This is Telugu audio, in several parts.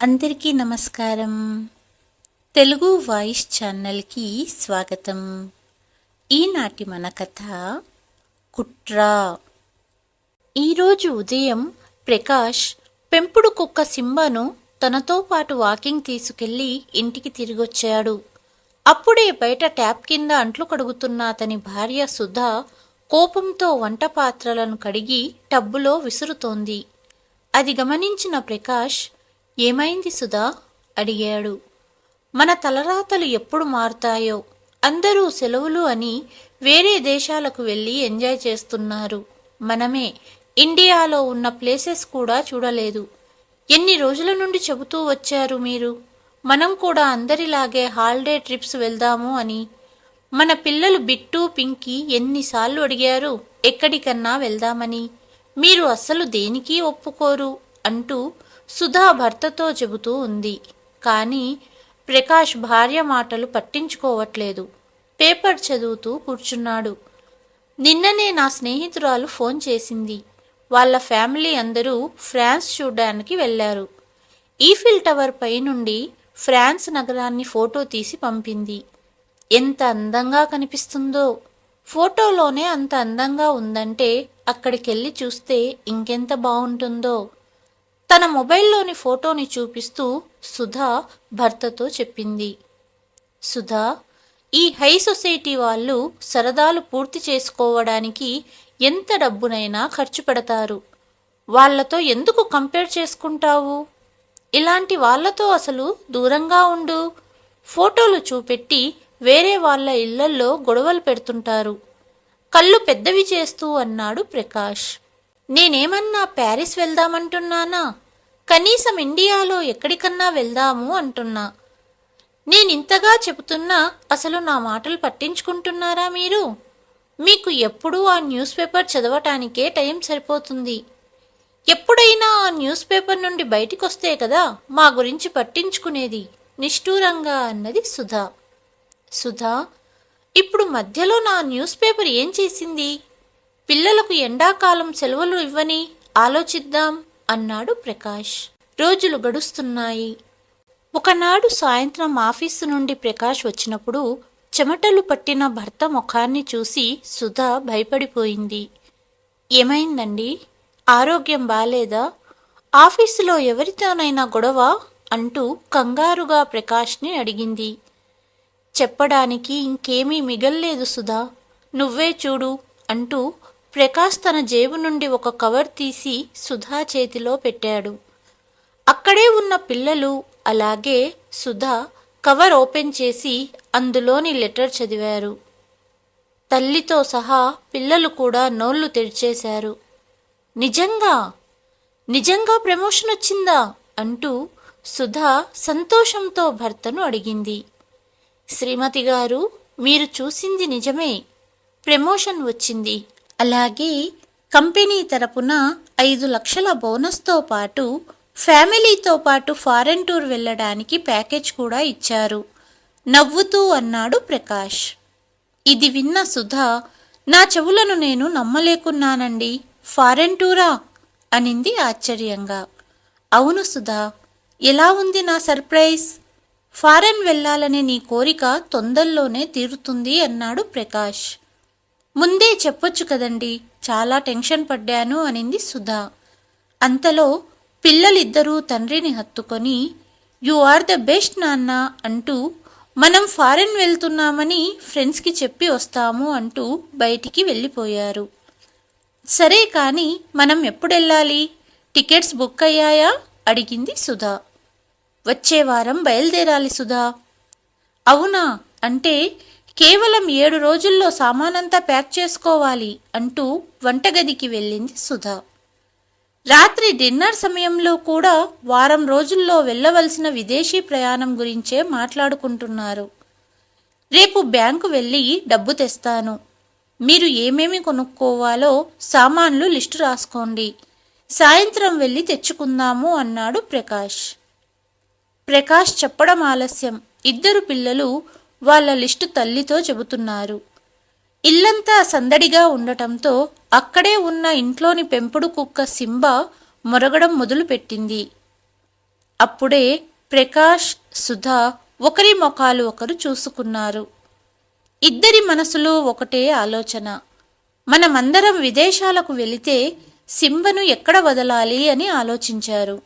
అందరికీ నమస్కారం. తెలుగు వాయిస్ ఛానల్కి స్వాగతం. ఈనాటి మన కథ కుట్ర. ఈరోజు ఉదయం ప్రకాష్ పెంపుడు కుక్క సింబాను తనతో పాటు వాకింగ్ తీసుకెళ్లి ఇంటికి తిరిగొచ్చాడు. అప్పుడే బయట ట్యాప్ కింద అంట్లు కడుగుతున్న అతని భార్య సుధా కోపంతో వంట పాత్రలను కడిగి టబ్బులో విసురుతోంది. అది గమనించిన ప్రకాష్, ఏమైంది సుధా అడిగాడు. మన తలరాతలు ఎప్పుడు మారుతాయో, అందరూ సెలవులు అని వేరే దేశాలకు వెళ్ళి ఎంజాయ్ చేస్తున్నారు. మనమే ఇండియాలో ఉన్న ప్లేసెస్ కూడా చూడలేదు. ఎన్ని రోజుల నుండి చెబుతూ వచ్చారు మీరు, మనం కూడా అందరిలాగే హాలిడే ట్రిప్స్ వెళ్దాము అని. మన పిల్లలు బిట్టు పింకీ ఎన్నిసార్లు అడిగారు ఎక్కడికన్నా వెళ్దామని. మీరు అస్సలు దేనికి ఒప్పుకోరు అంటూ సుధా భర్తతో చెబుతూ ఉంది. కానీ ప్రకాష్ భార్య మాటలు పట్టించుకోవట్లేదు. పేపర్ చదువుతూ కూర్చున్నాడు. నిన్ననే నా స్నేహితురాలు ఫోన్ చేసింది. వాళ్ళ ఫ్యామిలీ అందరూ ఫ్రాన్స్ చూడ్డానికి వెళ్లారు. ఈఫిల్ టవర్ పై నుండి ఫ్రాన్స్ నగరాన్ని ఫోటో తీసి పంపింది. ఎంత అందంగా కనిపిస్తుందో. ఫోటోలోనే అంత అందంగా ఉందంటే అక్కడికెళ్ళి చూస్తే ఇంకెంత బాగుంటుందో. తన మొబైల్లోని ఫోటోని చూపిస్తూ సుధా భర్తతో చెప్పింది. సుధా, ఈ హై సొసైటీ వాళ్ళు సరదాలు పూర్తి చేసుకోవడానికి ఎంత డబ్బునైనా ఖర్చు పెడతారు. వాళ్లతో ఎందుకు కంపేర్ చేసుకుంటావు? ఇలాంటి వాళ్లతో అసలు దూరంగా ఉండు. ఫోటోలు చూపెట్టి వేరే వాళ్ళ ఇళ్లల్లో గొడవలు పెడుతుంటారు. కళ్ళు పెద్దవి చేస్తూ అన్నాడు ప్రకాష్. నేనేమన్నా ప్యారిస్ వెళ్దామంటున్నానా? కనీసం ఇండియాలో ఎక్కడికన్నా వెళ్దాము అంటున్నా. నేనింతగా చెబుతున్నా అసలు నా మాటలు పట్టించుకుంటున్నారా మీరు? మీకు ఎప్పుడూ ఆ న్యూస్ పేపర్ చదవటానికే టైం సరిపోతుంది. ఎప్పుడైనా ఆ న్యూస్ పేపర్ నుండి బయటికొస్తే కదా మా గురించి పట్టించుకునేది నిష్ఠూరంగా అన్నది సుధా. సుధా, ఇప్పుడు మధ్యలో నా న్యూస్ పేపర్ ఏం చేసింది? పిల్లలకు ఎండాకాలం సెలవులు ఇవ్వని ఆలోచిద్దాం అన్నాడు ప్రకాష్. రోజులు గడుస్తున్నాయి. ఒకనాడు సాయంత్రం ఆఫీసు నుండి ప్రకాష్ వచ్చినప్పుడు చెమటలు పట్టిన భర్త ముఖాన్ని చూసి సుధా భయపడిపోయింది. ఏమైందండి? ఆరోగ్యం బాలేదా? ఆఫీసులో ఎవరితోనైనా గొడవ అంటూ కంగారుగా ప్రకాష్ని అడిగింది. చెప్పడానికి ఇంకేమీ మిగల్లేదు సుధా, నువ్వే చూడు అంటూ ప్రకాష్ తన జేబు నుండి ఒక కవర్ తీసి సుధా చేతిలో పెట్టాడు. అక్కడే ఉన్న పిల్లలు అలాగే సుధా కవర్ ఓపెన్ చేసి అందులోని లెటర్ చదివారు. తల్లితో సహా పిల్లలు కూడా నోళ్లు తెరిచేశారు. నిజంగా నిజంగా ప్రమోషన్ వచ్చిందా అంటూ సుధా సంతోషంతో భర్తను అడిగింది. శ్రీమతి గారు, మీరు చూసింది నిజమే. ప్రమోషన్ వచ్చింది. అలాగే కంపెనీ తరపున 5 లక్షల బోనస్తో పాటు ఫ్యామిలీతో పాటు ఫారెన్ టూర్ వెళ్ళడానికి ప్యాకేజ్ కూడా ఇచ్చారు నవ్వుతూ అన్నాడు ప్రకాష్. ఇది విన్న సుధా, నా చెవులను నేను నమ్మలేకున్నానండి. ఫారెన్ టూరా అనింది ఆశ్చర్యంగా. అవును సుధా, ఎలా ఉంది నా సర్ప్రైజ్? ఫారెన్ వెళ్ళాలనే నీ కోరిక తొందరలోనే తీరుతుంది అన్నాడు ప్రకాష్. ముందే చెప్పొచ్చు కదండి, చాలా టెన్షన్ పడ్డాను అనింది సుధా. అంతలో పిల్లలిద్దరూ తండ్రిని హత్తుకొని, యు ఆర్ ద బెస్ట్ నాన్న అంటూ, మనం ఫారెన్ వెళ్తున్నామని ఫ్రెండ్స్కి చెప్పి వస్తాము అంటూ బయటికి వెళ్ళిపోయారు. సరే కానీ మనం ఎప్పుడెళ్ళాలి? టికెట్స్ బుక్ అయ్యాయా అడిగింది సుధా. వచ్చే వారం బయలుదేరాలి సుధా. అవునా? అంటే కేవలం 7 రోజుల్లో సామానంతా ప్యాక్ చేసుకోవాలి అంటూ వంటగదికి వెళ్ళింది సుధా. రాత్రి డిన్నర్ సమయంలో కూడా వారం రోజుల్లో వెళ్ళవలసిన విదేశీ ప్రయాణం గురించే మాట్లాడుకుంటున్నారు. రేపు బ్యాంకు వెళ్ళి డబ్బు తెస్తాను. మీరు ఏమేమి కొనుక్కోవాలో సామాన్లు లిస్టు రాసుకోండి. సాయంత్రం వెళ్ళి తెచ్చుకుందాము అన్నాడు ప్రకాష్. ప్రకాష్ చెప్పడం ఆలస్యం. 2 పిల్లలు వాళ్ళ లిస్టు తల్లితో చెబుతున్నారు. ఇల్లంతా సందడిగా ఉండటంతో అక్కడే ఉన్న ఇంట్లోని పెంపుడు కుక్క సింబా మొరగడం మొదలుపెట్టింది. అప్పుడే ప్రకాష్, సుధా ఒకరి ముఖాలు ఒకరు చూసుకున్నారు. ఇద్దరి మనసులో ఒకటే ఆలోచన. మనమందరం విదేశాలకు వెళితే సింబను ఎక్కడ వదలాలి అని ఆలోచించారు.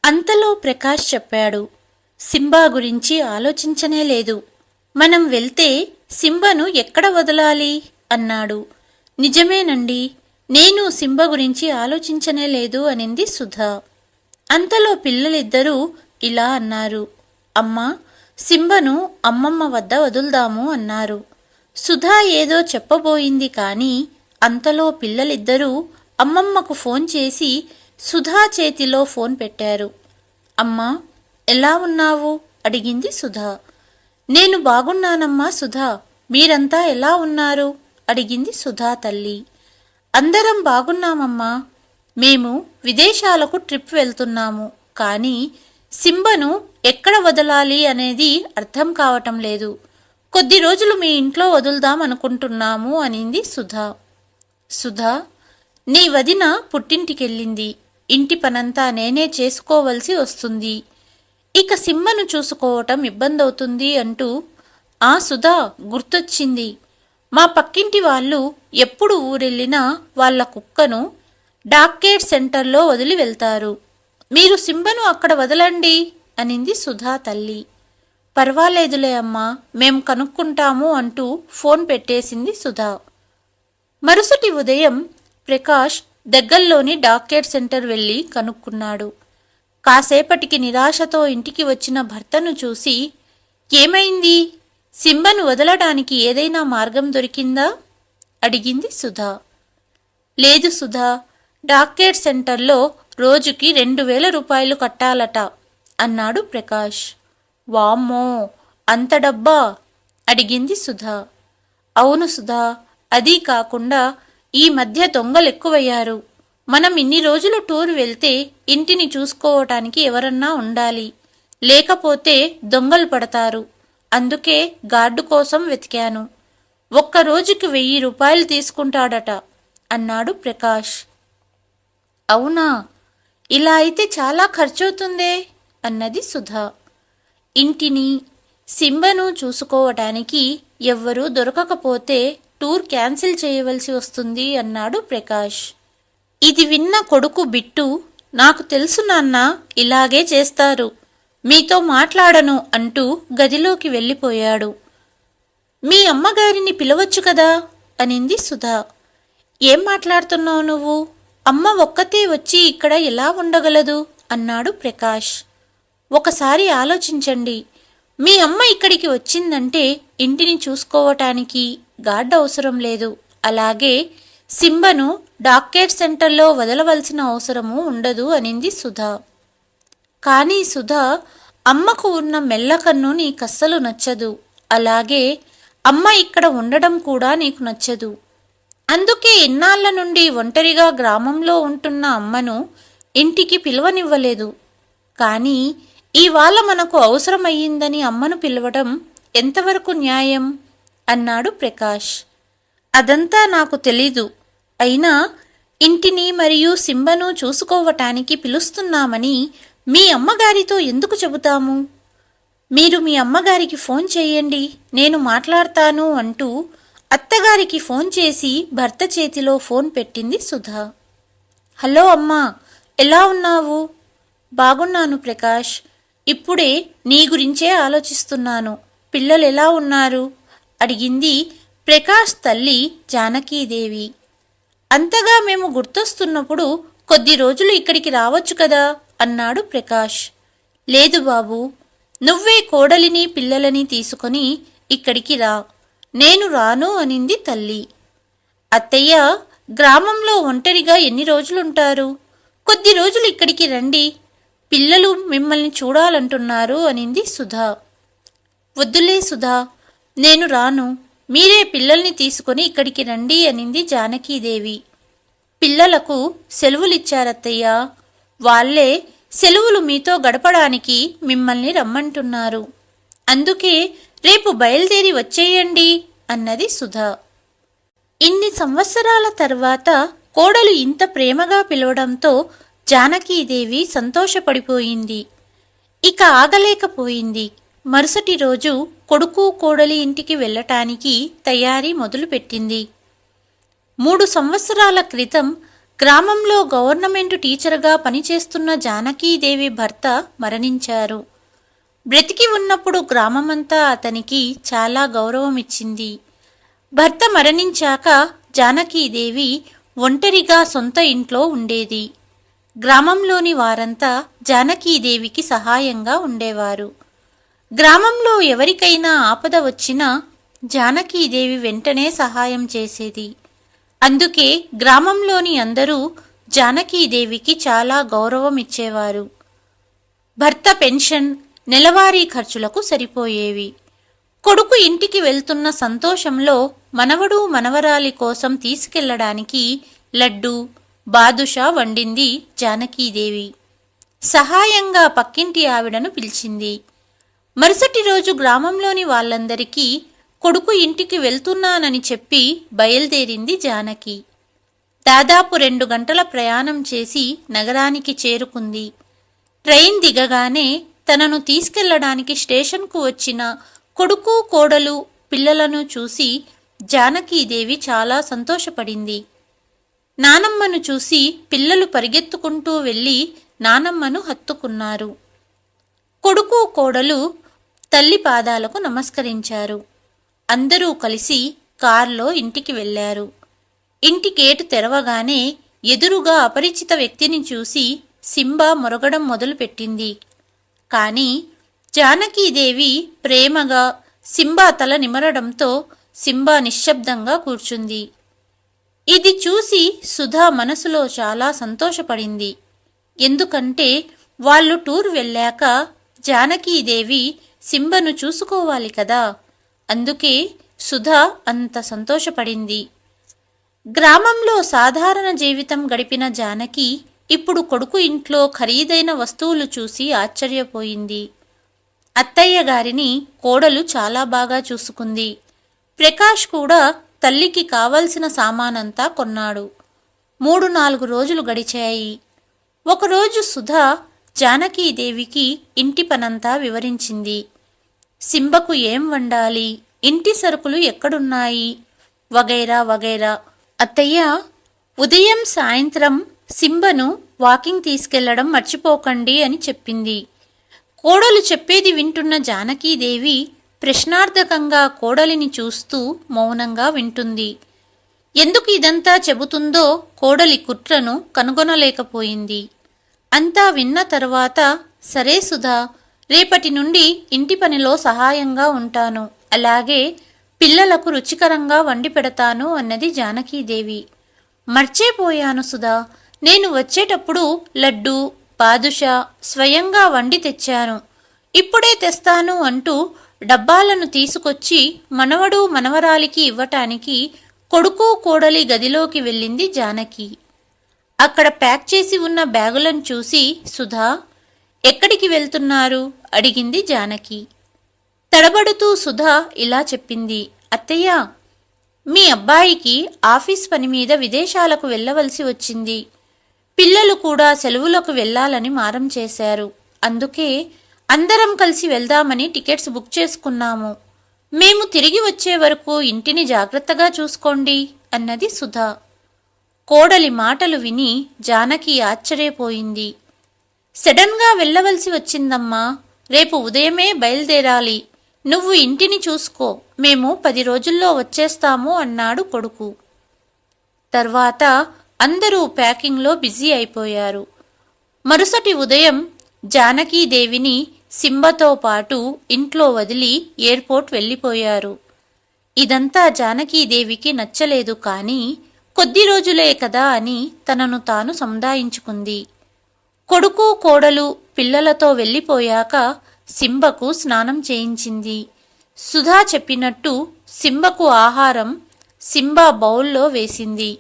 అంతలో ప్రకాష్ చెప్పాడు, సింబా గురించి ఆలోచించనే లేదు. మనం వెళ్తే సింబను ఎక్కడ వదలాలి అన్నాడు. నిజమేనండి, నేను సింబ గురించి ఆలోచించనే లేదు అనింది సుధా. అంతలో పిల్లలిద్దరూ ఇలా అన్నారు, అమ్మా, సింబను అమ్మమ్మ వద్ద వదులుదాము అన్నారు. సుధా ఏదో చెప్పబోయింది కానీ అంతలో పిల్లలిద్దరూ అమ్మమ్మకు ఫోన్ చేసి సుధా చేతిలో ఫోన్ పెట్టారు. అమ్మా, ఎలా ఉన్నావు అడిగింది సుధా. నేను బాగున్నానమ్మా సుధా, మీరంతా ఎలా ఉన్నారు అడిగింది సుధా తల్లి. అందరం బాగున్నామమ్మా. మేము విదేశాలకు ట్రిప్ వెళ్తున్నాము, కానీ సింబను ఎక్కడ వదలాలి అనేది అర్థం కావటం లేదు. కొద్ది రోజులు మీ ఇంట్లో వదులుదాం అనుకుంటున్నాము అనింది సుధా. సుధా, నీ వదిన పుట్టింటికెళ్ళింది. ఇంటి పనంతా నేనే చేసుకోవలసి వస్తుంది. ఇక సింబను చూసుకోవటం ఇబ్బందవుతుంది అంటూ. ఆ సుధా, గుర్తొచ్చింది. మా పక్కింటి వాళ్ళు ఎప్పుడు ఊరెళ్ళినా వాళ్ళ కుక్కను డాక్కేర్ సెంటర్లో వదిలి వెళ్తారు. మీరు సింబను అక్కడ వదలండి అనింది సుధా తల్లి. పర్వాలేదులే అమ్మా, మేం కనుక్కుంటాము అంటూ ఫోన్ పెట్టేసింది సుధా. మరుసటి ఉదయం ప్రకాష్ దగ్గర్లోని డాక్కేర్ సెంటర్ వెళ్ళి కనుక్కున్నాడు. కాసేపటికి నిరాశతో ఇంటికి వచ్చిన భర్తను చూసి, ఏమైంది, సింబను వదలడానికి ఏదైనా మార్గం దొరికిందా అడిగింది సుధా. లేదు సుధా, డాక్కేర్ సెంటర్లో రోజుకి 2000 రూపాయలు కట్టాలట అన్నాడు ప్రకాష్. వామ్మో, అంత డబ్బా అడిగింది సుధా. అవును సుధా, అదీ కాకుండా ఈ మధ్య దొంగలెక్కువయ్యారు. మనం ఇన్ని రోజులు టూర్ వెళ్తే ఇంటిని చూసుకోవటానికి ఎవరన్నా ఉండాలి, లేకపోతే దొంగలు పడతారు. అందుకే గార్డు కోసం వెతికాను. ఒక్క రోజుకి 1000 రూపాయలు తీసుకుంటాడట అన్నాడు ప్రకాష్. అవునా, ఇలా అయితే చాలా ఖర్చవుతుందే అన్నది సుధా. ఇంటిని సింబను చూసుకోవటానికి ఎవ్వరూ దొరకకపోతే టూర్ క్యాన్సిల్ చేయవలసి వస్తుంది అన్నాడు ప్రకాష్. ఇది విన్న కొడుకు బిట్టు, నాకు తెలుసు నాన్న, ఇలాగే చేస్తారు, మీతో మాట్లాడను అంటూ గదిలోకి వెళ్ళిపోయాడు. మీ అమ్మగారిని పిలవచ్చు కదా అనింది సుధా. ఏం మాట్లాడుతున్నావు నువ్వు? అమ్మ ఒక్కతే వచ్చి ఇక్కడ ఎలా ఉండగలదు అన్నాడు ప్రకాష్. ఒకసారి ఆలోచించండి. మీ అమ్మ ఇక్కడికి వచ్చిందంటే ఇంటిని చూసుకోవటానికి గార్డ్ అవసరం లేదు. అలాగే సింబను డాక్కేర్ సెంటర్లో వదలవలసిన అవసరము ఉండదు అనింది సుధా. కానీ సుధా, అమ్మకు ఉన్న మెల్లకన్ను నీకస్సలు నచ్చదు. అలాగే అమ్మ ఇక్కడ ఉండడం కూడా నీకు నచ్చదు. అందుకే ఇన్నాళ్ల నుండి ఒంటరిగా గ్రామంలో ఉంటున్న అమ్మను ఇంటికి పిలవనివ్వలేదు. కానీ ఇవాళ మనకు అవసరమయ్యిందని అమ్మను పిలవడం ఎంతవరకు న్యాయం అన్నాడు ప్రకాష్. అదంతా నాకు తెలీదు. అయినా ఇంటిని మరియు సింబను చూసుకోవటానికి పిలుస్తున్నామని మీ అమ్మగారితో ఎందుకు చెబుతాము? మీరు మీ అమ్మగారికి ఫోన్ చేయండి, నేను మాట్లాడతాను అంటూ అత్తగారికి ఫోన్ చేసి భర్త చేతిలో ఫోన్ పెట్టింది సుధా. హలో అమ్మా, ఎలా ఉన్నావు? బాగున్నాను ప్రకాష్. ఇప్పుడే నీ గురించే ఆలోచిస్తున్నాను. పిల్లలు ఎలా ఉన్నారు అడిగింది ప్రకాష్ తల్లి జానకీదేవి. అంతగా మేము గుర్తొస్తున్నప్పుడు కొద్ది రోజులు ఇక్కడికి రావచ్చు కదా అన్నాడు ప్రకాష్. లేదు బాబు, నువ్వే కోడలిని పిల్లలని తీసుకొని ఇక్కడికి రా, నేను రాను అనింది తల్లి. అత్తయ్య, గ్రామంలో ఒంటరిగా ఎన్ని రోజులుంటారు? కొద్ది రోజులు ఇక్కడికి రండి, పిల్లలు మిమ్మల్ని చూడాలంటున్నారు అనింది సుధా. వద్దులే సుధా, నేను రాను, మీరే పిల్లల్ని తీసుకొని ఇక్కడికి రండి అనింది జానకీదేవి. పిల్లలకు సెలవులిచ్చారత్తయ్య, వాళ్ళే సెలవులు మీతో గడపడానికి మిమ్మల్ని రమ్మంటున్నారు. అందుకే రేపు బయలుదేరి వచ్చేయండి అన్నది సుధా. ఇన్ని సంవత్సరాల తర్వాత కోడలు ఇంత ప్రేమగా పిలవడంతో జానకీదేవి సంతోషపడిపోయింది. ఇక ఆగలేకపోయింది. మరుసటి రోజు కొడుకు కోడలి ఇంటికి వెళ్ళటానికి తయారీ మొదలుపెట్టింది. 3 సంవత్సరాల క్రితం గ్రామంలో గవర్నమెంటు టీచర్గా పనిచేస్తున్న జానకీదేవి భర్త మరణించారు. బ్రతికి ఉన్నప్పుడు గ్రామమంతా అతనికి చాలా గౌరవమిచ్చింది. భర్త మరణించాక జానకీదేవి ఒంటరిగా సొంత ఇంట్లో ఉండేది. గ్రామంలోని వారంతా జానకీదేవికి సహాయంగా ఉండేవారు. గ్రామంలో ఎవరికైనా ఆపద వచ్చినా జానకీదేవి వెంటనే సహాయం చేసేది. అందుకే గ్రామంలోని అందరూ జానకీదేవికి చాలా గౌరవం ఇచ్చేవారు. భర్త పెన్షన్, నెలవారీ ఖర్చులకు సరిపోయేవి. కొడుకు ఇంటికి వెళ్తున్న సంతోషంలో మనవడు మనవరాలి కోసం తీసుకెళ్లడానికి లడ్డు, బాదుషా వండింది జానకీదేవి. సహాయంగా పక్కింటి ఆవిడను పిలిచింది. మరుసటి రోజు గ్రామంలోని వాళ్ళందరికీ కొడుకు ఇంటికి వెళ్తున్నానని చెప్పి బయలుదేరింది జానకి. దాదాపు 2 గంటల ప్రయాణం చేసి నగరానికి చేరుకుంది. ట్రైన్ దిగగానే తనను తీసుకెళ్లడానికి స్టేషన్కు వచ్చిన కొడుకు కోడలు పిల్లలను చూసి జానకీదేవి చాలా సంతోషపడింది. నానమ్మను చూసి పిల్లలు పరిగెత్తుకుంటూ వెళ్ళి నానమ్మను హత్తుకున్నారు. కొడుకు కోడలు తల్లి పాదాలకు నమస్కరించారు. అందరూ కలిసి కారులో ఇంటికి వెళ్లారు. ఇంటి గేటు తెరవగానే ఎదురుగా అపరిచిత వ్యక్తిని చూసి సింబా మొరగడం మొదలుపెట్టింది. కాని జానకీదేవి ప్రేమగా సింబా తల నిమరడంతో సింబా నిశ్శబ్దంగా కూర్చుంది. ఇది చూసి సుధా మనసులో చాలా సంతోషపడింది. ఎందుకంటే వాళ్ళు టూర్ వెళ్ళాక జానకీదేవి సింబను చూసుకోవాలి కదా. అందుకే సుధా అంత సంతోషపడింది. గ్రామంలో సాధారణ జీవితం గడిపిన జానకి ఇప్పుడు కొడుకు ఇంట్లో ఖరీదైన వస్తువులు చూసి ఆశ్చర్యపోయింది. అత్తయ్య గారిని కోడలు చాలా బాగా చూసుకుంది. ప్రకాష్ కూడా తల్లికి కావలసిన సామానంతా కొన్నాడు. 3-4 రోజులు గడిచాయి. ఒకరోజు సుధా జానకీదేవికి ఇంటి పనంతా వివరించింది. సింబకు ఏం వండాలి, ఇంటి సరుకులు ఎక్కడున్నాయి, వగైరా వగైరా. అత్తయ్య, ఉదయం సాయంత్రం సింబను వాకింగ్ తీసుకెళ్లడం మర్చిపోకండి అని చెప్పింది. కోడలు చెప్పేది వింటున్న జానకీదేవి ప్రశ్నార్థకంగా కోడలిని చూస్తూ మౌనంగా వింటుంది. ఎందుకు ఇదంతా చెబుతుందో కోడలి కుట్రను కనుగొనలేకపోయింది. అంతా విన్న తరువాత, సరే సుధా, రేపటి నుండి ఇంటి పనిలో సహాయంగా ఉంటాను, అలాగే పిల్లలకు రుచికరంగా వండి పెడతాను అన్నది జానకీదేవి. మర్చిపోయాను సుధా, నేను వచ్చేటప్పుడు లడ్డు, బాదుషా స్వయంగా వండి తెచ్చాను, ఇప్పుడే తెస్తాను అంటూ డబ్బాలను తీసుకొచ్చి మనవడు మనవరాలికి ఇవ్వటానికి కొడుకు కోడలి గదిలోకి వెళ్ళింది జానకి. అక్కడ ప్యాక్ చేసి ఉన్న బ్యాగులను చూసి, సుధా, ఎక్కడికి వెళ్తున్నారు అడిగింది జానకి. తడబడుతూ సుధా ఇలా చెప్పింది. అత్తయ్య, మీ అబ్బాయికి ఆఫీస్ పని మీద విదేశాలకు వెళ్ళవలసి వచ్చింది. పిల్లలు కూడా సెలవులకు వెళ్ళాలని మారం చేశారు. అందుకే అందరం కలిసి వెళ్దామని టికెట్స్ బుక్ చేసుకున్నాము. మేము తిరిగి వచ్చే వరకు ఇంటిని జాగ్రత్తగా చూసుకోండి అన్నది సుధా. కోడలి మాటలు విని జానకి ఆశ్చర్యపోయింది. సడన్గా వెళ్ళవలసి వచ్చిందమ్మా, రేపు ఉదయమే బయలుదేరాలి, నువ్వు ఇంటిని చూసుకో, మేము 10 రోజుల్లో వచ్చేస్తాము అన్నాడు కొడుకు. తర్వాత అందరూ ప్యాకింగ్లో బిజీ అయిపోయారు. మరుసటి ఉదయం జానకీదేవిని సింబతో పాటు ఇంట్లో వదిలి ఎయిర్పోర్ట్ వెళ్ళిపోయారు. ఇదంతా జానకీదేవికి నచ్చలేదు. కానీ కొద్ది రోజులే కదా అని తనను తాను సముదాయించుకుంది. కొడుకు కోడలు పిల్లలతో వెళ్ళిపోయాక సింబకు స్నానం చేయించింది. సుధా చెప్పినట్టు సింబకు ఆహారం సింబా బౌల్లో వేసింది.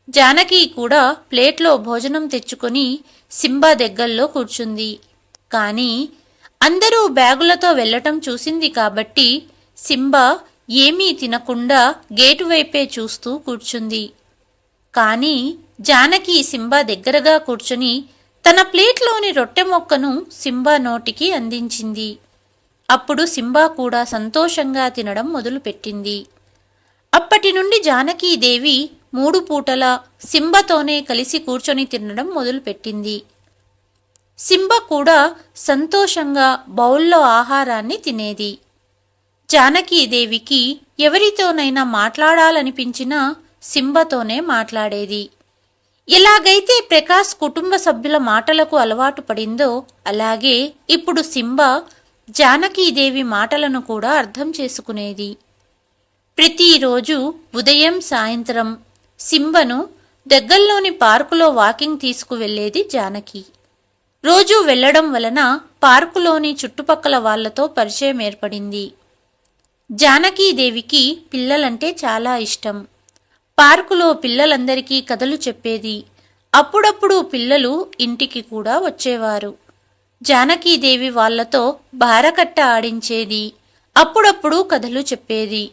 జానకి కూడా ప్లేట్లో భోజనం తెచ్చుకొని సింబా దగ్గల్లో కూర్చుంది. కానీ అందరూ బ్యాగులతో వెళ్లటం చూసింది కాబట్టి సింబా ఏమీ తినకుండా గేటు వైపే చూస్తూ కూర్చుంది. కానీ జానకి సింబా దగ్గరగా కూర్చుని తన ప్లేట్లోని రొట్టె ముక్కను సింబా నోటికి అందించింది. అప్పుడు సింబా కూడా సంతోషంగా తినడం మొదలుపెట్టింది. అప్పటి నుండి జానకీదేవి 3 పూటలా సింబతోనే కలిసి కూర్చొని తినడం మొదలుపెట్టింది. సింబ కూడా సంతోషంగా బౌల్లో ఆహారాన్ని తినేది. జానకీదేవికి ఎవరితోనైనా మాట్లాడాలనిపించినా సింబతోనే మాట్లాడేది. ఎలాగైతే ప్రకాష్ కుటుంబ సభ్యుల మాటలకు అలవాటు పడిందో అలాగే ఇప్పుడు సింబ జానకీదేవి మాటలను కూడా అర్థం చేసుకునేది. ప్రతిరోజు ఉదయం సాయంత్రం సింబను దగ్గరలోని పార్కులో వాకింగ్ తీసుకువెళ్లేది జానకి. రోజూ వెళ్లడం వలన పార్కులోని చుట్టుపక్కల వాళ్లతో పరిచయం ఏర్పడింది. జానకీదేవికి పిల్లలంటే చాలా ఇష్టం. పార్కులో పిల్లలందరికీ కథలు చెప్పేది. అప్పుడప్పుడు పిల్లలు ఇంటికి కూడా వచ్చేవారు. జానకీదేవి వాళ్లతో బారకట్ట ఆడించేది. అప్పుడప్పుడు కథలు చెప్పేది.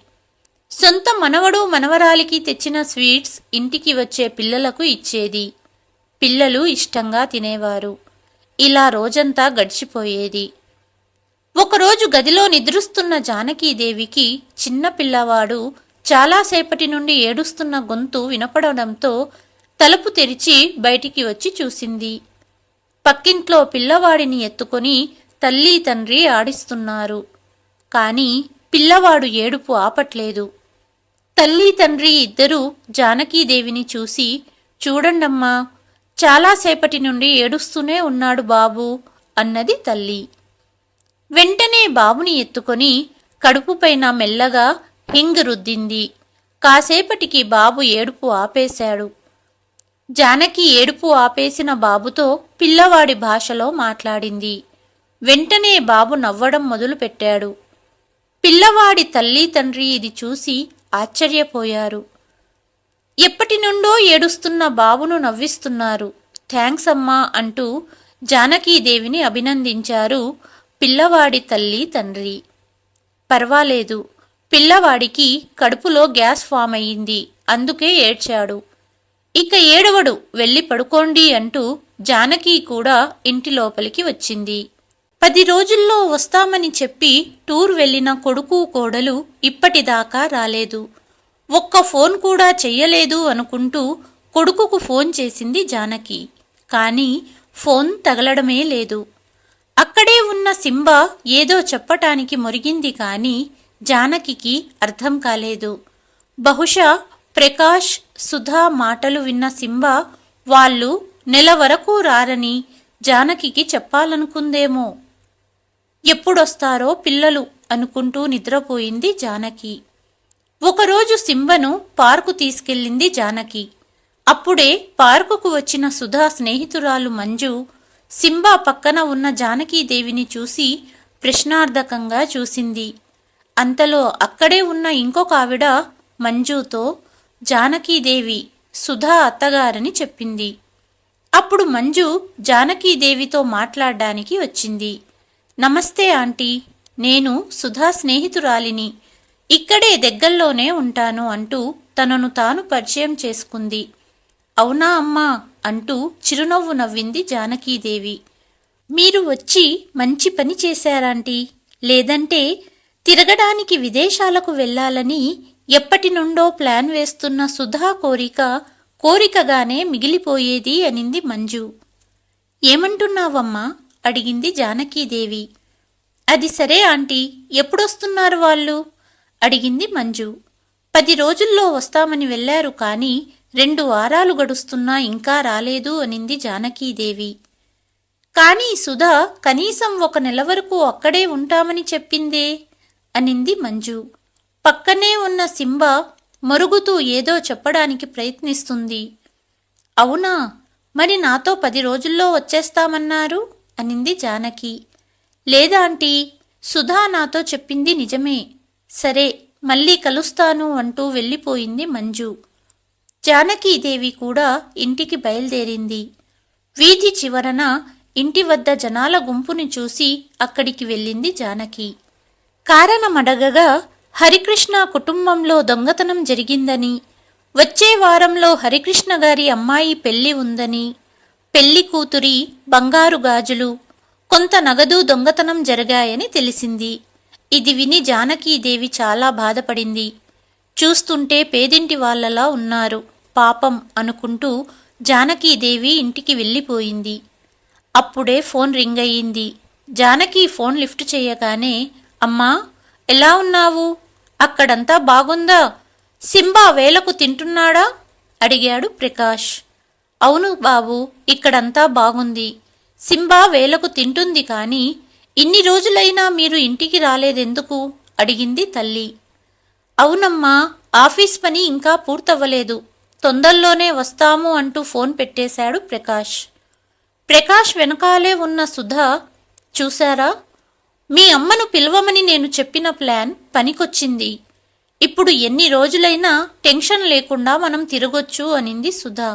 సొంత మనవడు మనవరాలికి తెచ్చిన స్వీట్స్ ఇంటికి వచ్చే పిల్లలకు ఇచ్చేది. పిల్లలు ఇష్టంగా తినేవారు. ఇలా రోజంతా గడిచిపోయేది. ఒకరోజు గదిలో నిద్రిస్తున్న జానకీదేవికి చిన్న పిల్లవాడు చాలాసేపటి నుండి ఏడుస్తున్న గొంతు వినపడడంతో తలుపు తెరిచి బయటికి వచ్చి చూసింది. పక్కింట్లో పిల్లవాడిని ఎత్తుకొని తల్లి తండ్రి ఆడిస్తున్నారు. కాని పిల్లవాడు ఏడుపు ఆపట్లేదు. తల్లి తండ్రి ఇద్దరూ జానకీదేవిని చూసి, చూడండమ్మా, చాలాసేపటి నుండి ఏడుస్తూనే ఉన్నాడు బాబు అన్నది తల్లి. వెంటనే బాబుని ఎత్తుకొని కడుపుపైన మెల్లగా హింగ్ రుద్దింది. కాసేపటికి బాబు ఏడుపు ఆపేశాడు. జానకి ఏడుపు ఆపేసిన బాబుతో పిల్లవాడి భాషలో మాట్లాడింది. వెంటనే బాబు నవ్వడం మొదలుపెట్టాడు. పిల్లవాడి తల్లి తండ్రి ఇది చూసి ఆశ్చర్యపోయారు. ఎప్పటి నుండో ఏడుస్తున్న బాబును నవ్విస్తున్నారు. థ్యాంక్స్ అమ్మా అంటూ జానకీదేవిని అభినందించారు పిల్లవాడి తల్లి తండ్రి. పర్వాలేదు, పిల్లవాడికి కడుపులో గ్యాస్ ఫామ్ అయ్యింది, అందుకే ఏడ్చాడు. ఇక ఏడవడు, వెళ్ళి పడుకోండి అంటూ జానకి కూడా ఇంటి లోపలికి వచ్చింది. 10 రోజుల్లో వస్తామని చెప్పి టూర్ వెళ్లిన కొడుకు కోడలు ఇప్పటిదాకా రాలేదు. ఒక్క ఫోన్ కూడా చెయ్యలేదు అనుకుంటూ కొడుకుకు ఫోన్ చేసింది జానకి. కానీ ఫోన్ తగలడమే లేదు. అక్కడే ఉన్న సింబ ఏదో చెప్పటానికి మొరిగింది కాని జానకికి అర్థం కాలేదు. బహుశా ప్రకాష్ సుధా మాటలు విన్న సింబ వాళ్ళు నెల వరకు రారని జానకికి చెప్పాలనుకుందేమో. ఎప్పుడొస్తారో పిల్లలు అనుకుంటూ నిద్రపోయింది జానకి. ఒకరోజు సింబను పార్కు తీసుకెళ్ళింది జానకి. అప్పుడే పార్కుకు వచ్చిన సుధా స్నేహితురాలు మంజు సింబా పక్కన ఉన్న జానకీదేవిని చూసి ప్రశ్నార్థకంగా చూసింది. అంతలో అక్కడే ఉన్న ఇంకొక ఆవిడ మంజుతో జానకీదేవి సుధా అత్తగారని చెప్పింది. అప్పుడు మంజు జానకీదేవితో మాట్లాడ్డానికి వచ్చింది. నమస్తే ఆంటీ, నేను సుధా స్నేహితురాలిని, ఇక్కడే దగ్గరలోనే ఉంటాను అంటూ తనను తాను పరిచయం చేసుకుంది. అవునా అమ్మా అంటూ చిరునవ్వు నవ్వింది జానకీదేవి. మీరు వచ్చి మంచి పని చేశారాంటీ, లేదంటే తిరగడానికి విదేశాలకు వెళ్ళాలని ఎప్పటి నుండో ప్లాన్ వేస్తున్న సుధా కోరికగానే మిగిలిపోయేది అనింది మంజు. ఏమంటున్నావమ్మా అడిగింది జానకీదేవి. అది సరే ఆంటీ, ఎప్పుడొస్తున్నారు వాళ్ళు అడిగింది మంజు. 10 రోజుల్లో వస్తామని వెళ్లారు కాని 2 వారాలు గడుస్తున్నా ఇంకా రాలేదు అనింది జానకీదేవి. కానీ సుధా కనీసం 1 నెల వరకు అక్కడే ఉంటామని చెప్పిందే అనింది మంజు. పక్కనే ఉన్న సింబ మరుగుతూ ఏదో చెప్పడానికి ప్రయత్నిస్తుంది. అవునా, మరి నాతో 10 రోజుల్లో వచ్చేస్తామన్నారు అనింది జానకి. లేదాంటీ, సుధా నాతో చెప్పింది నిజమే. సరే, మళ్ళీ కలుస్తాను అంటూ వెళ్ళిపోయింది మంజు. జానకీదేవి కూడా ఇంటికి బయలుదేరింది. వీధి చివరన ఇంటి వద్ద జనాల గుంపుని చూసి అక్కడికి వెళ్ళింది జానకి. కారణమడగగా హరికృష్ణ కుటుంబంలో దొంగతనం జరిగిందని, వచ్చే వారంలో హరికృష్ణ గారి అమ్మాయి పెళ్లి ఉందని, పెళ్లి కూతురి బంగారు గాజులు, కొంత నగదు దొంగతనం జరిగాయని తెలిసింది. ఇది విని జానకీదేవి చాలా బాధపడింది. చూస్తుంటే పేదింటి వాళ్ళలా ఉన్నారు, పాపం అనుకుంటూ జానకీదేవి ఇంటికి వెళ్ళిపోయింది. అప్పుడే ఫోన్ రింగ్ అయ్యింది. జానకి ఫోన్ లిఫ్ట్ చేయగానే, అమ్మా ఎలా ఉన్నావు? అక్కడంతా బాగుందా? సింబా వేలకు తింటున్నాడా? అడిగాడు ప్రకాష్. అవును బాబు, ఇక్కడంతా బాగుంది. సింబా వేలకు తింటుంది కాని ఇన్ని రోజులైనా మీరు ఇంటికి రాలేదెందుకు? అడిగింది తల్లి. అవునమ్మా, ఆఫీస్ పని ఇంకా పూర్తవ్వలేదు. తొందరలోనే వస్తాము అంటూ ఫోన్ పెట్టేశాడు ప్రకాష్. ప్రకాష్ వెనకాలే ఉన్న సుధా, చూశారా, మీ అమ్మను పిలవమని నేను చెప్పిన ప్లాన్ పనికొచ్చింది. ఇప్పుడు ఎన్ని రోజులైనా టెన్షన్ లేకుండా మనం తిరగొచ్చు అనింది సుధా.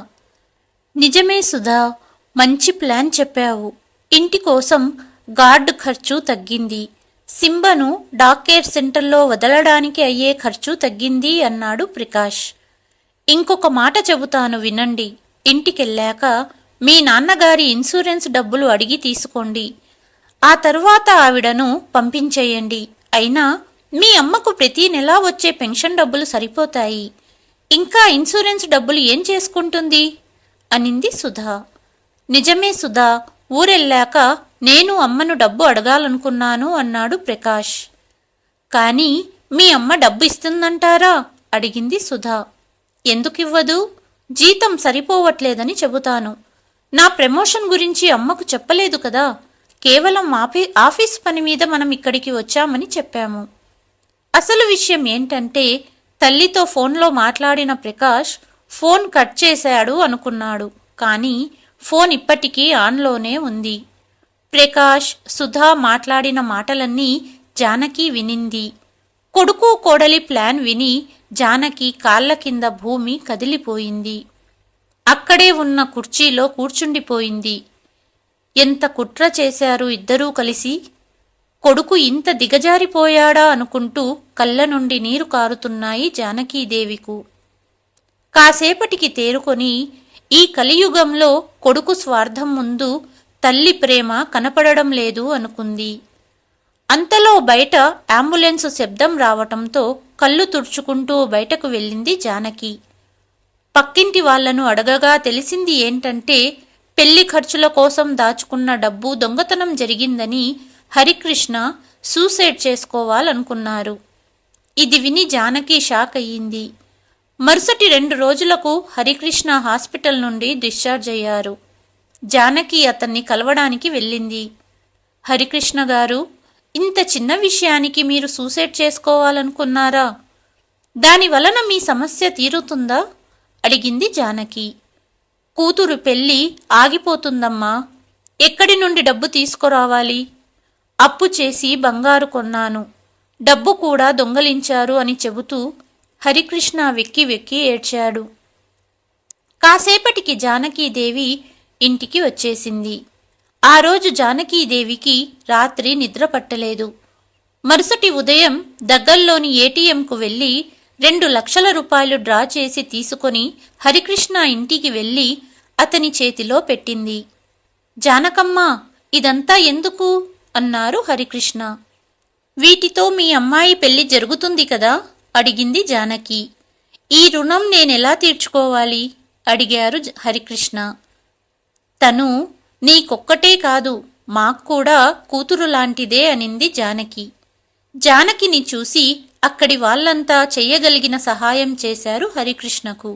నిజమే సుధా, మంచి ప్లాన్ చెప్పావు. ఇంటి కోసం గార్డు ఖర్చు తగ్గింది. సింబను డాక్కేర్ సెంటర్లో వదలడానికి అయ్యే ఖర్చు తగ్గింది అన్నాడు ప్రకాష్. ఇంకొక మాట చెబుతాను వినండి. ఇంటికెళ్ళాక మీ నాన్నగారి ఇన్సూరెన్స్ డబ్బులు అడిగి తీసుకోండి. ఆ తరువాత ఆవిడను పంపించేయండి. అయినా మీ అమ్మకు ప్రతి నెలా వచ్చే పెన్షన్ డబ్బులు సరిపోతాయి. ఇంకా ఇన్సూరెన్స్ డబ్బులు ఏం చేసుకుంటుంది అనింది సుధా. నిజమే సుధా, ఊరెళ్ళాక నేను అమ్మను డబ్బు అడగాలనుకున్నాను అన్నాడు ప్రకాష్. కానీ మీ అమ్మ డబ్బు ఇస్తుందంటారా అడిగింది సుధా. ఎందుకివ్వదు? జీతం సరిపోవట్లేదని చెబుతాను. నా ప్రమోషన్ గురించి అమ్మకు చెప్పలేదు కదా. కేవలం ఆఫీస్ పని మీద మనం ఇక్కడికి వచ్చామని చెప్పాము. అసలు విషయం ఏంటంటే, తల్లితో ఫోన్లో మాట్లాడిన ప్రకాష్ ఫోన్ కట్ చేశాడు అనుకున్నాడు. కానీ ఫోన్ ఇప్పటికీ ఆన్లోనే ఉంది. ప్రకాష్, సుధా మాట్లాడిన మాటలన్నీ జానకి వినింది. కొడుకు కోడలి ప్లాన్ విని జానకి కాళ్ల కింద భూమి కదిలిపోయింది. అక్కడే ఉన్న కుర్చీలో కూర్చుండిపోయింది. ఎంత కుట్ర చేశారు ఇద్దరూ కలిసి! కొడుకు ఇంత దిగజారిపోయాడా అనుకుంటూ కళ్ళ నుండి నీరు కారుతున్నాయి జానకీదేవికు. కాసేపటికి తేరుకొని, ఈ కలియుగంలో కొడుకు స్వార్థం ముందు తల్లి ప్రేమ కనపడడం లేదు అనుకుంది. అంతలో బయట అంబులెన్సు శబ్దం రావటంతో కళ్ళు తుడుచుకుంటూ బయటకు వెళ్ళింది జానకి. పక్కింటి వాళ్లను అడగగా తెలిసింది ఏంటంటే, పెళ్లి ఖర్చుల కోసం దాచుకున్న డబ్బు దొంగతనం జరిగిందని హరికృష్ణ సూసైడ్ చేసుకోవాలనుకున్నారు. ఇది విని జానకి షాక్ అయ్యింది. మరుసటి 2 రోజులకు హరికృష్ణ హాస్పిటల్ నుండి డిశ్చార్జ్ అయ్యారు. జానకి అతన్ని కలవడానికి వెళ్ళింది. హరికృష్ణ గారు, ఇంత చిన్న విషయానికి మీరు సూసైడ్ చేసుకోవాలనుకున్నారా? దానివలన మీ సమస్య తీరుతుందా అడిగింది జానకి. కూతురు పెళ్లి ఆగిపోతుందమ్మా. ఎక్కడి నుండి డబ్బు తీసుకురావాలి? అప్పు చేసి బంగారు కొన్నాను, డబ్బు కూడా దొంగలించారు అని చెబుతూ హరికృష్ణ వెక్కి వెక్కి ఏడ్చాడు. కాసేపటికి జానకీదేవి ఇంటికి వచ్చేసింది. ఆ రోజు జానకీదేవికి రాత్రి నిద్ర పట్టలేదు. మరుసటి ఉదయం దగ్గర్లోని ఏటీఎంకు వెళ్ళి 2 లక్షల రూపాయలు డ్రా చేసి తీసుకొని హరికృష్ణ ఇంటికి వెళ్ళి అతని చేతిలో పెట్టింది. జానకమ్మ, ఇదంతా ఎందుకు అన్నారు హరికృష్ణ. వీటితో మీ అమ్మాయి పెళ్లి జరుగుతుంది కదా అడిగింది జానకి. ఈ రుణం నేనెలా తీర్చుకోవాలి అడిగారు హరికృష్ణ. తను నీకొక్కటే కాదు, మాక్కూడా కూతురు లాంటిదే అనింది జానకి. జానకిని చూసి అక్కడి వాళ్ళంతా చెయ్యగలిగిన సహాయం చేశారు హరికృష్ణకు.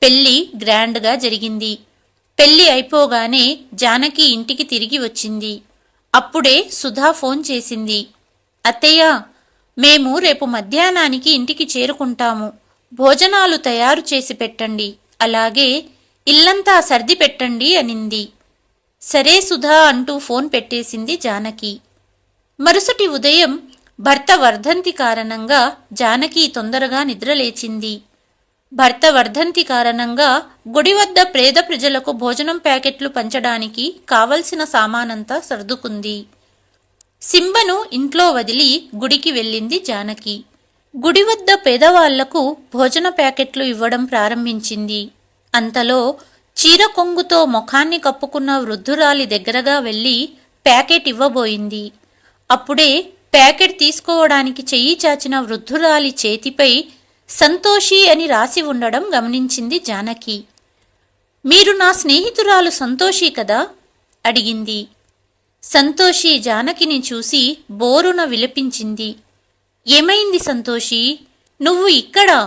పెళ్లి గ్రాండ్గా జరిగింది. పెళ్లి అయిపోగానే జానకి ఇంటికి తిరిగి వచ్చింది. అప్పుడే సుధా ఫోన్ చేసింది. అత్తయ్య, మేము రేపు మధ్యాహ్నానికి ఇంటికి చేరుకుంటాము. భోజనాలు తయారు చేసి పెట్టండి, అలాగే ఇల్లంతా సర్ది పెట్టండి అనింది. సరే సుధా అంటూ ఫోన్ పెట్టేసింది జానకి. మరుసటి ఉదయం భర్త వర్ధంతి కారణంగా జానకి తొందరగా నిద్రలేచింది. భర్త వర్ధంతి కారణంగా గుడి వద్ద పేద ప్రజలకు భోజనం ప్యాకెట్లు పంచడానికి కావలసిన సామానంతా సర్దుకుంది. సింబను ఇంట్లో వదిలి గుడికి వెళ్ళింది జానకి. గుడి వద్ద పేదవాళ్లకు భోజన ప్యాకెట్లు ఇవ్వడం ప్రారంభించింది. అంతలో చీర కొంగుతో ముఖాన్ని కప్పుకున్న వృద్ధురాలి దగ్గరగా వెళ్ళి ప్యాకెట్ ఇవ్వబోయింది. అప్పుడే ప్యాకెట్ తీసుకోవడానికి చెయ్యి చాచిన వృద్ధురాలి చేతిపై సంతోషి అని రాసి ఉండడం గమనించింది జానకి. మీరు నా స్నేహితురాలు సంతోషి కదా? అడిగింది. సంతోషి జానకిని చూసి బోరున విలపించింది. ఏమైంది సంతోషి, నువ్వు ఇక్కడా?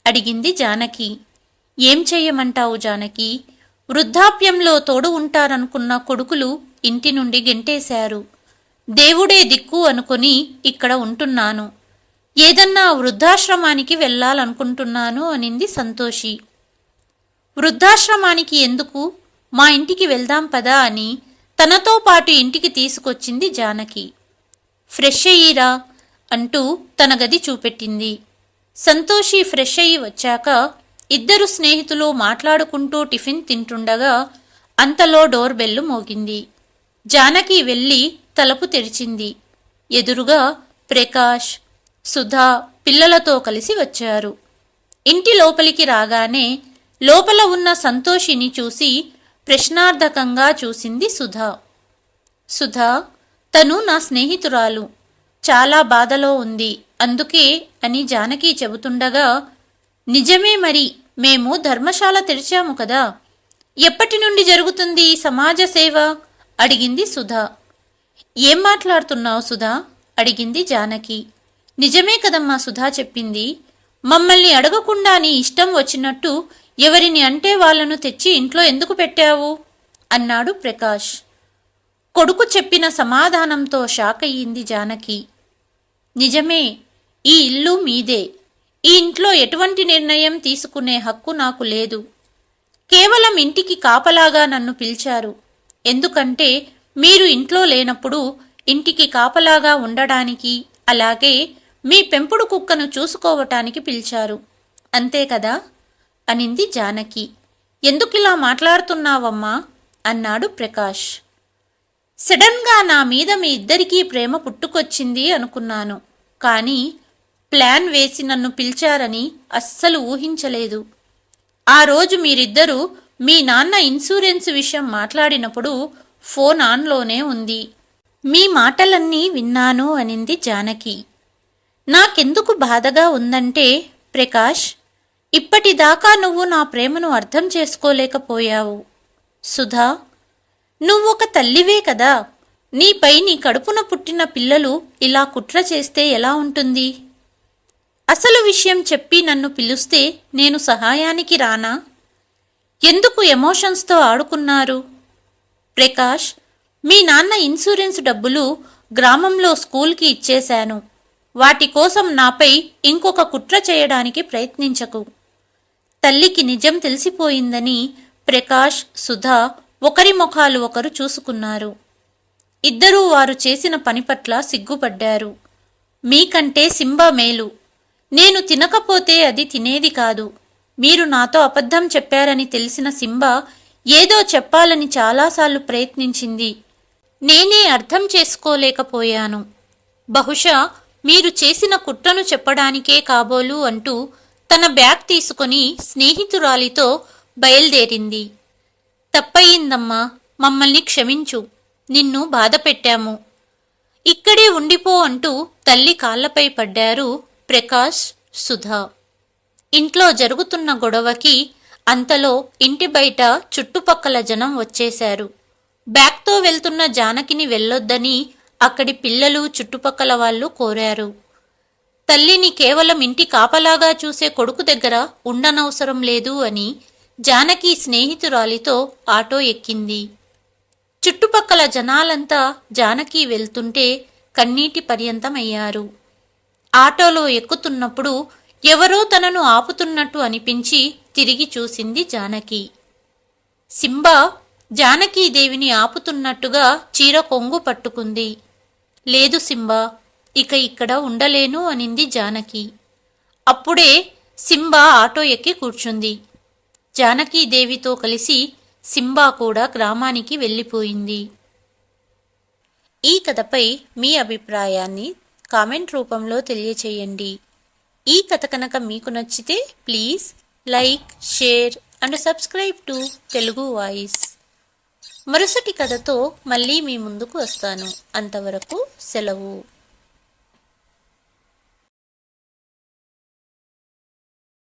అడిగింది జానకి. ఏం చెయ్యమంటావు జానకి, వృద్ధాప్యంలో తోడు ఉంటారనుకున్న కొడుకులు ఇంటి నుండి గెంటేశారు. దేవుడే దిక్కు అనుకుని ఇక్కడ ఉంటున్నాను. ఏదన్నా వృద్ధాశ్రమానికి వెళ్ళాలనుకుంటున్నాను అనింది సంతోషి. వృద్ధాశ్రమానికి ఎందుకు, మా ఇంటికి వెళ్దాం పదా అని తనతో పాటు ఇంటికి తీసుకొచ్చింది జానకి. ఫ్రెష్ అయ్యిరా అంటూ తన గది చూపెట్టింది. సంతోషి ఫ్రెష్ అయ్యి వచ్చాక ఇద్దరు స్నేహితులు మాట్లాడుకుంటూ టిఫిన్ తింటుండగా అంతలో డోర్ బెల్లు మోగింది. జానకి వెళ్ళి తలుపు తెరిచింది. ఎదురుగా ప్రకాష్, సుధా పిల్లలతో కలిసి వచ్చారు. ఇంటి లోపలికి రాగానే లోపల ఉన్న సంతోషిని చూసి ప్రశ్నార్థకంగా చూసింది సుధా. సుధా, తను నా స్నేహితురాలు, చాలా బాధలో ఉంది అందుకే అని జానకి చెబుతుండగా, నిజమే మరి, మేము ధర్మశాల తెరిచాము కదా, ఎప్పటి నుండి జరుగుతుంది ఈ సమాజ సేవ? అడిగింది సుధా. ఏం మాట్లాడుతున్నావు సుధా? అడిగింది జానకి. నిజమే కదమ్మా సుధా చెప్పింది, మమ్మల్ని అడగకుండా నీ ఇష్టం వచ్చినట్టు ఎవరిని అంటే వాళ్లను తెచ్చి ఇంట్లో ఎందుకు పెట్టావు అన్నాడు ప్రకాష్. కొడుకు చెప్పిన సమాధానంతో షాక్ అయ్యింది జానకి. నిజమే, ఈ ఇల్లు మీదే, ఈ ఇంట్లో ఎటువంటి నిర్ణయం తీసుకునే హక్కు నాకు లేదు. కేవలం ఇంటికి కాపలాగా నన్ను పిలిచారు. ఎందుకంటే మీరు ఇంట్లో లేనప్పుడు ఇంటికి కాపలాగా ఉండడానికి, అలాగే మీ పెంపుడు కుక్కను చూసుకోవటానికి పిలిచారు, అంతే కదా అనింది జానకి. ఎందుకిలా మాట్లాడుతున్నావమ్మా అన్నాడు ప్రకాష్. సడన్గా నా మీద మీ ఇద్దరికీ ప్రేమ పుట్టుకొచ్చింది అనుకున్నాను, కానీ ప్లాన్ వేసి నన్ను పిలిచారని అస్సలు ఊహించలేదు. ఆ రోజు మీరిద్దరూ మీ నాన్న ఇన్సూరెన్స్ విషయం మాట్లాడినప్పుడు ఫోన్ ఆన్లోనే ఉంది. మీ మాటలన్నీ విన్నాను అనింది జానకి. నాకెందుకు బాధగా ఉందంటే ప్రకాష్, ఇప్పటిదాకా నువ్వు నా ప్రేమను అర్థం చేసుకోలేకపోయావు. సుధా, నువ్వొక తల్లివే కదా, నీపై నీ కడుపున పుట్టిన పిల్లలు ఇలా కుట్ర చేస్తే ఎలా ఉంటుంది? అసలు విషయం చెప్పి నన్ను పిలుస్తే నేను సహాయానికి రానా? ఎందుకు ఎమోషన్స్తో ఆడుకున్నారు? ప్రకాష్, మీ నాన్న ఇన్సూరెన్స్ డబ్బులు గ్రామంలో స్కూల్కి ఇచ్చేశాను. వాటి కోసం నాపై ఇంకొక కుట్ర చేయడానికి ప్రయత్నించకు. తల్లికి నిజం తెలిసిపోయిందని ప్రకాష్, సుధా ఒకరి ముఖాలు ఒకరు చూసుకున్నారు. ఇద్దరూ వారు చేసిన పని పట్ల సిగ్గుపడ్డారు. మీకంటే సింబా మేలు. నేను తినకపోతే అది తినేది కాదు. మీరు నాతో అబద్ధం చెప్పారని తెలిసిన సింబా ఏదో చెప్పాలని చాలాసార్లు ప్రయత్నించింది. నేనే అర్థం చేసుకోలేకపోయాను. బహుశా మీరు చేసిన కుట్రను చెప్పడానికే కాబోలు అంటూ తన బ్యాగ్ తీసుకుని స్నేహితురాలితో బయలుదేరింది. తప్పయిందమ్మా, మమ్మల్ని క్షమించు, నిన్ను బాధ పెట్టాము. ఇక్కడే ఉండిపో అంటూ తల్లి కాళ్లపై పడ్డారు ప్రకాష్, సుధా. ఇంట్లో జరుగుతున్న గొడవకి అంతలో ఇంటి బయట చుట్టుపక్కల జనం వచ్చేశారు. బ్యాగ్తో వెళ్తున్న జానకిని వెళ్ళొద్దని అక్కడి పిల్లలు, చుట్టుపక్కల వాళ్ళు కోరారు. తల్లిని కేవలం ఇంటి కాపలాగా చూసే కొడుకు దగ్గర ఉండనవసరం లేదు అని జానకి స్నేహితురాలితో ఆటో ఎక్కింది. చుట్టుపక్కల జనాలంతా జానకి వెళ్తుంటే కన్నీటి పర్యంతమయ్యారు. ఆటోలో ఎక్కుతున్నప్పుడు ఎవరో తనను ఆపుతున్నట్టు అనిపించి తిరిగి చూసింది జానకి. సింబా జానకీదేవిని ఆపుతున్నట్టుగా చీర కొంగు పట్టుకుంది. లేదు సింబా, ఇక ఇక్కడ ఉండలేను అనింది జానకి. అప్పుడే సింబా ఆటో ఎక్కి కూర్చుంది. జానకీదేవితో కలిసి సింబా కూడా గ్రామానికి వెళ్ళిపోయింది. ఈ కథపై మీ అభిప్రాయాన్ని కామెంట్ రూపంలో తెలియచేయండి. ఈ కథ కనుక మీకు నచ్చితే please like, share and subscribe to Telugu voice. మరుసటి కథతో మళ్ళీ మీ ముందుకు వస్తాను. అంతవరకు సెలవు.